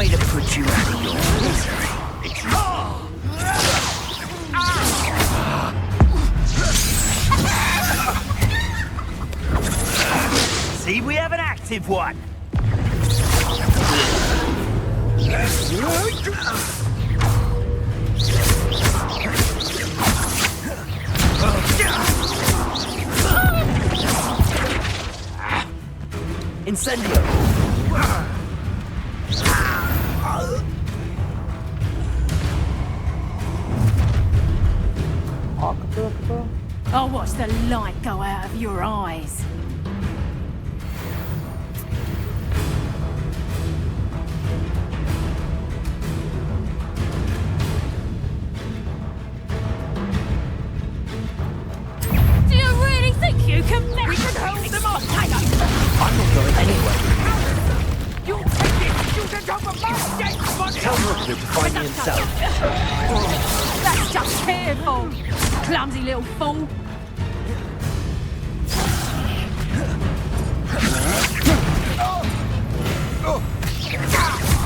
me to put you out of your misery? See, we have an active one. Incendio. I'll watch the light go out of your eyes. Do you really think you can make... We can hold them off, Tiger! I'm not going anywhere. You take it! You can talk about James Bond! Tell Robert to find me himself. That's just fearful! Clumsy little fool!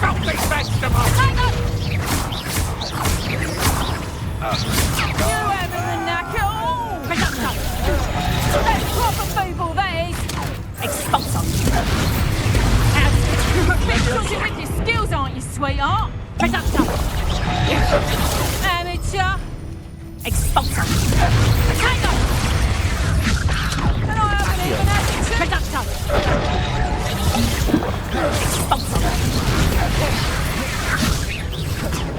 Filthy vegetable! You having the knack at all? That's proper people, that is! Expulso! You're with your skills, aren't you, sweetheart? Reducto! Amateur! Expulso! Potato! And I haven't even had it! Reducto! Expulso!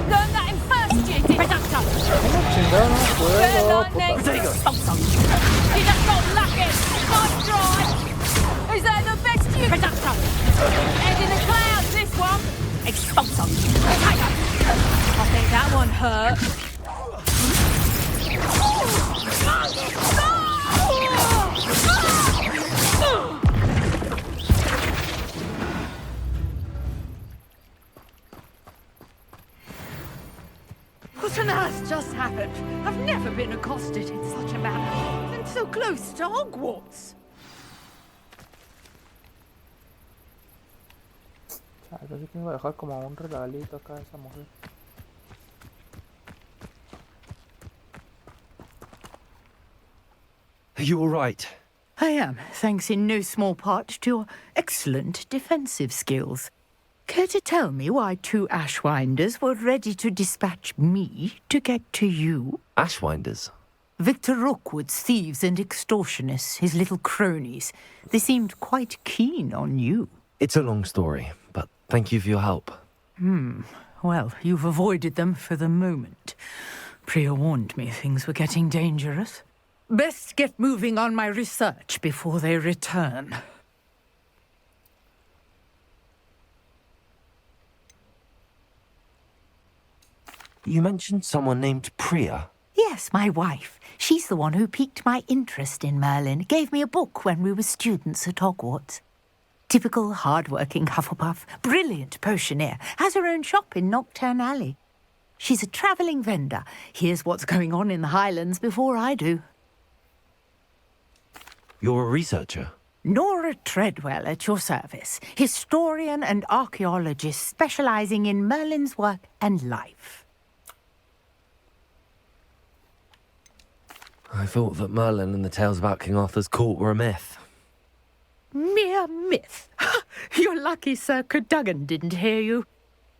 Learn that in first year, did Reducto! Better lightning! Expulso! You just got lucky! Nice try! Is that the best you... Reducto! Head in the clouds, this one! Expulso! Potato! I think that one hurt. What on earth just happened? I've never been accosted in such a manner. And so close to Hogwarts. Yo sí que voy a dejar como un regalito acá a esa mujer. Are you all right? I am, thanks in no small part to your excellent defensive skills. Care to tell me why two Ashwinders were ready to dispatch me to get to you? Ashwinders? Victor Rookwood's thieves and extortionists, his little cronies. They seemed quite keen on you. It's a long story, but thank you for your help. Well, you've avoided them for the moment. Priya warned me things were getting dangerous. Best get moving on my research before they return. You mentioned someone named Priya. Yes, my wife. She's the one who piqued my interest in Merlin. Gave me a book when we were students at Hogwarts. Typical hard-working Hufflepuff, brilliant potioneer, has her own shop in Nocturne Alley. She's a travelling vendor. Hears what's going on in the Highlands before I do. You're a researcher? Nora Treadwell at your service, historian and archaeologist specialising in Merlin's work and life. I thought that Merlin and the tales about King Arthur's court were a myth. Mere myth. You're lucky Sir Cadogan didn't hear you.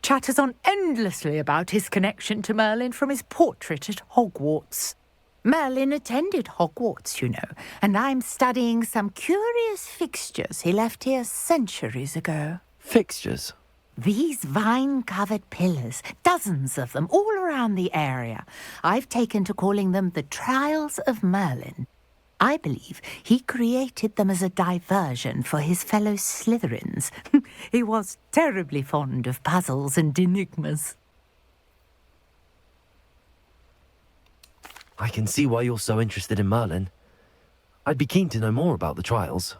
Chatters on endlessly about his connection to Merlin from his portrait at Hogwarts. Merlin attended Hogwarts, you know, and I'm studying some curious fixtures he left here centuries ago. Fixtures? These vine-covered pillars, dozens of them, all around the area. I've taken to calling them the Trials of Merlin. I believe he created them as a diversion for his fellow Slytherins. He was terribly fond of puzzles and enigmas. I can see why you're so interested in Merlin. I'd be keen to know more about the trials.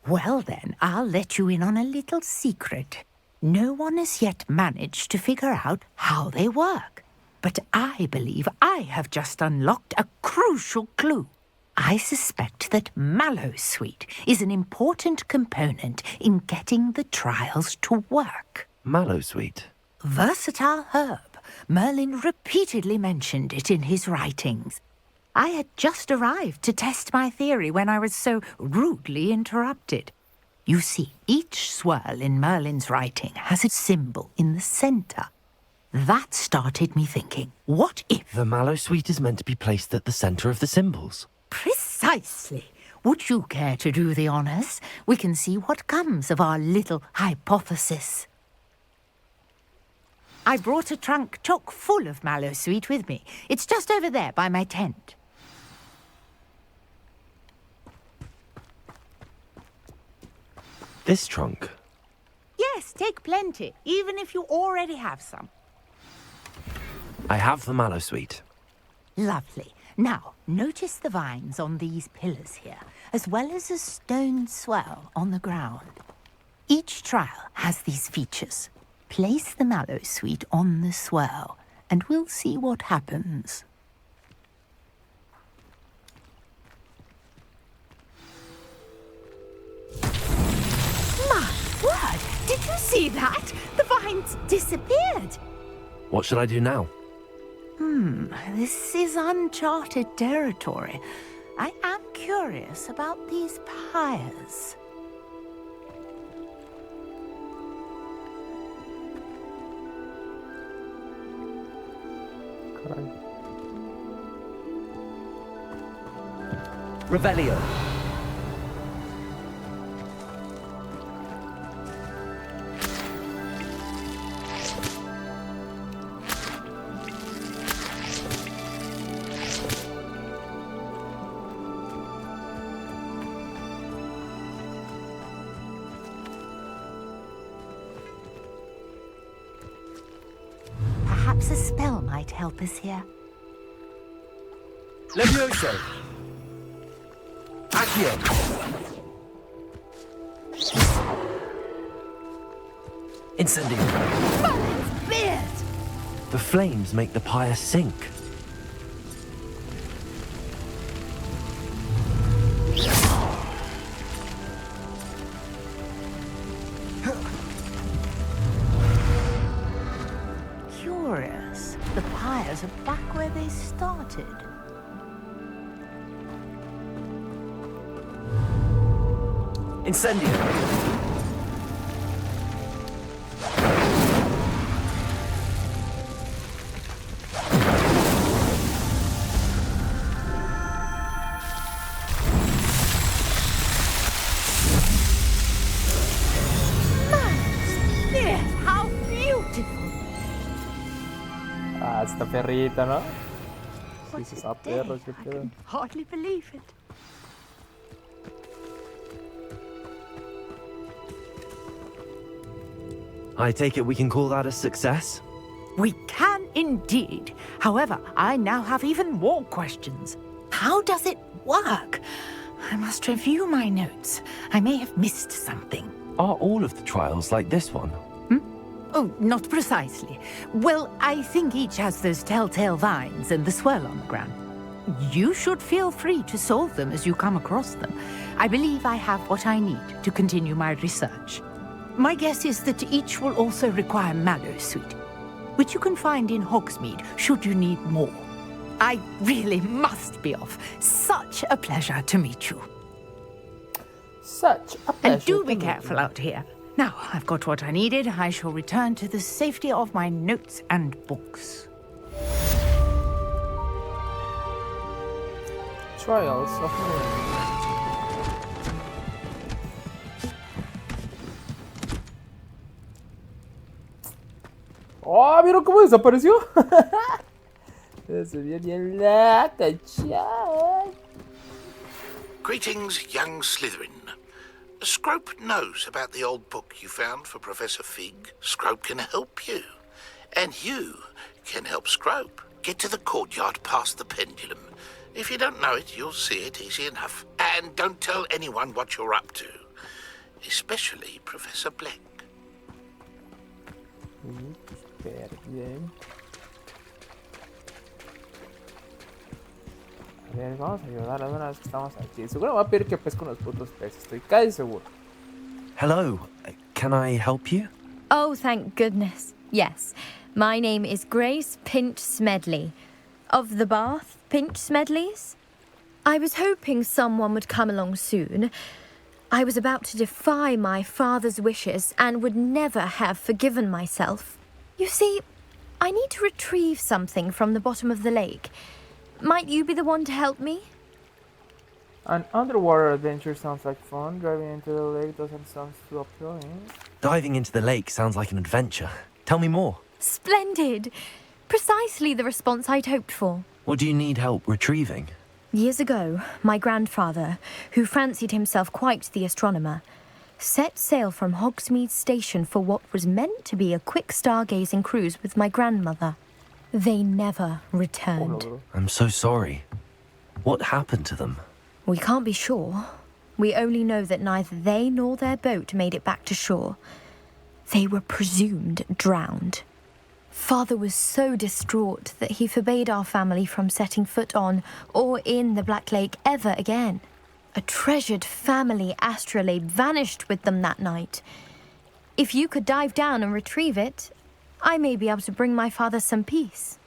Well then, I'll let you in on a little secret. No one has yet managed to figure out how they work. But I believe I have just unlocked a crucial clue. I suspect that Mallowsweet is an important component in getting the trials to work. Mallowsweet? versatile herb. Merlin repeatedly mentioned it in his writings. I had just arrived to test my theory when I was so rudely interrupted. You see, each swirl in Merlin's writing has a symbol in the center. That started me thinking, what if... The mallow sweet is meant to be placed at the center of the symbols. Precisely. Would you care to do the honors? We can see what comes of our little hypothesis. I brought a trunk chock full of mallow sweet with me. It's just over there by my tent. This trunk? Yes, take plenty, even if you already have some. I have the mallow sweet. Lovely. Now, notice the vines on these pillars here, as well as a stone swell on the ground. Each trial has these features. Place the mallow sweet on the swell, and we'll see what happens. My word! Did you see that? The vines disappeared. What should I do now? This is uncharted territory. I am curious about these pyres. Caray. Revelio. Perhaps a spell might help us here. Levioso. Accio. Incendio. Merlin's beard! The flames make the pyre sink. Curious. The pyres are back where they started. Incendio. Beard, how beautiful! Ah, esta perrita, ¿no? Sí, What sí, a está day. perro, qué I pedo. can hardly believe it. I take it we can call that a success? We can indeed. However, I now have even more questions. How does it work? I must review my notes. I may have missed something. Are all of the trials like this one? Oh, not precisely. Well, I think each has those telltale vines and the swirl on the ground. You should feel free to solve them as you come across them. I believe I have what I need to continue my research. My guess is that each will also require mallow sweet, which you can find in Hogsmeade should you need more. I really must be off. Such a pleasure to meet you. Such a pleasure. And do be to meet careful you. out here. Now, I've got what I needed. I shall return to the safety of my notes and books. Trials of Merlin. ¡Oh, ¿vieron cómo desapareció? Se vio bien lata, chaval. Greetings, young Slytherin. Scrope knows about the old book you found for Professor Fig. Scrope can help you. And you can help Scrope. Get to the courtyard past the pendulum. If you don't know it, you'll see it easy enough. And don't tell anyone what you're up to. Especially Professor Black. Súper bien. A ver, vamos a ayudar a una vez que estamos aquí. Seguro va a pedir que pesque unos putos peces. Estoy casi seguro. Hello. Can I help you? Oh, thank goodness. Yes, my name is Grace Pinch Smedley. Of the Bath Pinch Smedleys? I was hoping someone would come along soon. I was about to defy my father's wishes and would never have forgiven myself. You see, I need to retrieve something from the bottom of the lake. Might you be the one to help me? An underwater adventure sounds like fun. Driving into the lake doesn't sound too appealing. Diving into the lake sounds like an adventure. Tell me more. Splendid! Precisely the response I'd hoped for. What do you need help retrieving? Years ago, my grandfather, who fancied himself quite the astronomer, set sail from Hogsmeade Station for what was meant to be a quick stargazing cruise with my grandmother. They never returned. I'm so sorry. What happened to them? We can't be sure. We only know that neither they nor their boat made it back to shore. They were presumed drowned. Father was so distraught that he forbade our family from setting foot on or in the Black Lake ever again. A treasured family astrolabe vanished with them that night. If you could dive down and retrieve it, I may be able to bring my father some peace.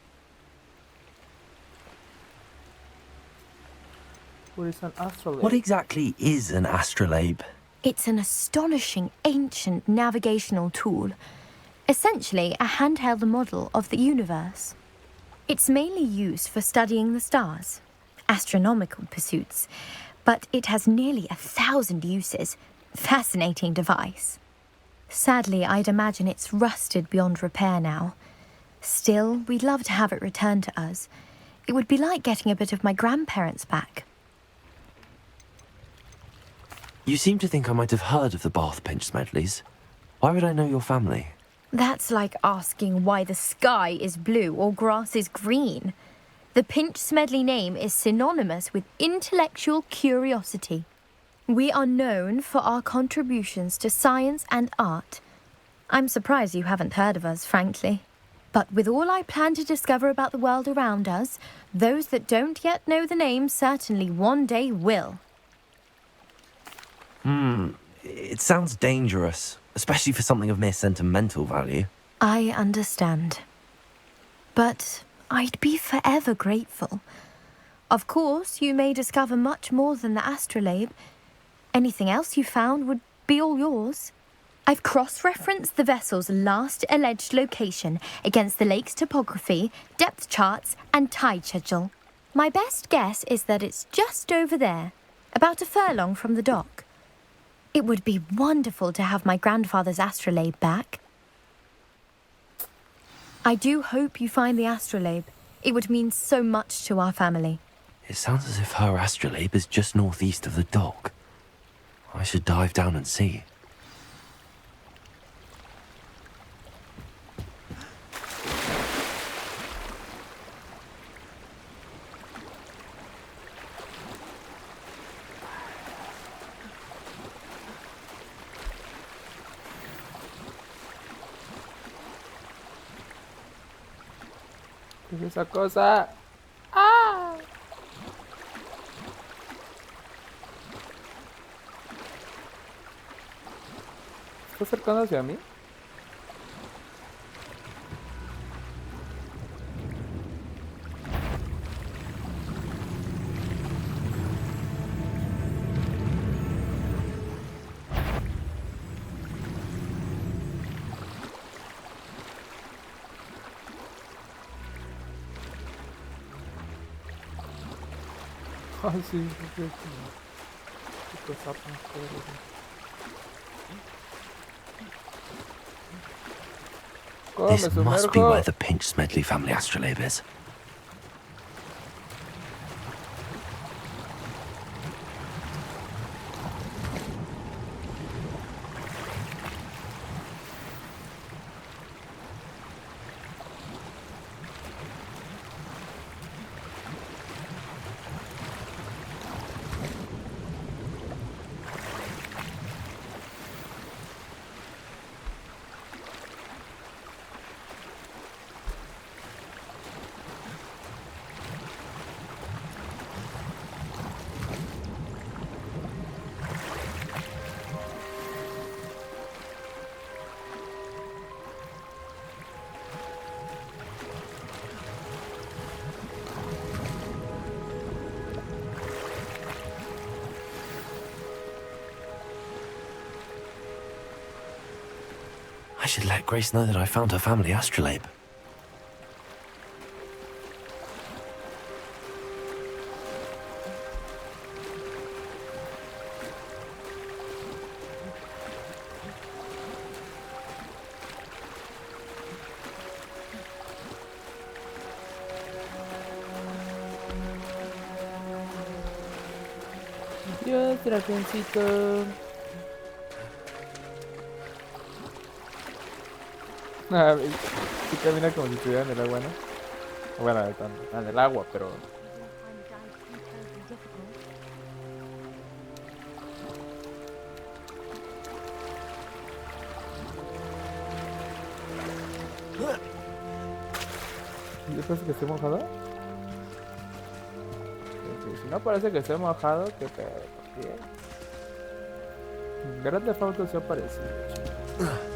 What is an astrolabe? What exactly is an astrolabe? It's an astonishing ancient navigational tool. Essentially, a handheld model of the universe. It's mainly used for studying the stars, astronomical pursuits, but it has nearly 1,000 uses. Fascinating device. Sadly, I'd imagine it's rusted beyond repair now. Still, we'd love to have it returned to us. It would be like getting a bit of my grandparents back. You seem to think I might have heard of the Bath Pinch Smedleys. Why would I know your family? That's like asking why the sky is blue or grass is green. The Pinch Smedley name is synonymous with intellectual curiosity. We are known for our contributions to science and art. I'm surprised you haven't heard of us, frankly. But with all I plan to discover about the world around us, those that don't yet know the name certainly one day will. It sounds dangerous, especially for something of mere sentimental value. I understand. But I'd be forever grateful. Of course, you may discover much more than the astrolabe. Anything else you found would be all yours. I've cross-referenced the vessel's last alleged location against the lake's topography, depth charts, and tide schedule. My best guess is that it's just over there, about a furlong from the dock. It would be wonderful to have my grandfather's astrolabe back. I do hope you find the astrolabe. It would mean so much to our family. It sounds as if her astrolabe is just northeast of the dock. I should dive down and see. ¿Qué es esa cosa? ¡Ah! ¿Está acercando hacia mí? Ay, sí, qué cosa tan chévere. ¿Cómo me This must be sumerjo? where the Pinch Smedley family astrolabe is. I should let Grace know that I found her family astrolabe. Dios, dragoncito. Sí camina como si estuviera en el agua, ¿no? Bueno, está en el agua, pero... ¿Yo parece que esté mojado? Ok, si no parece que esté mojado, qué pedo, ¿por qué? Grande Theft Auto se ha parecido.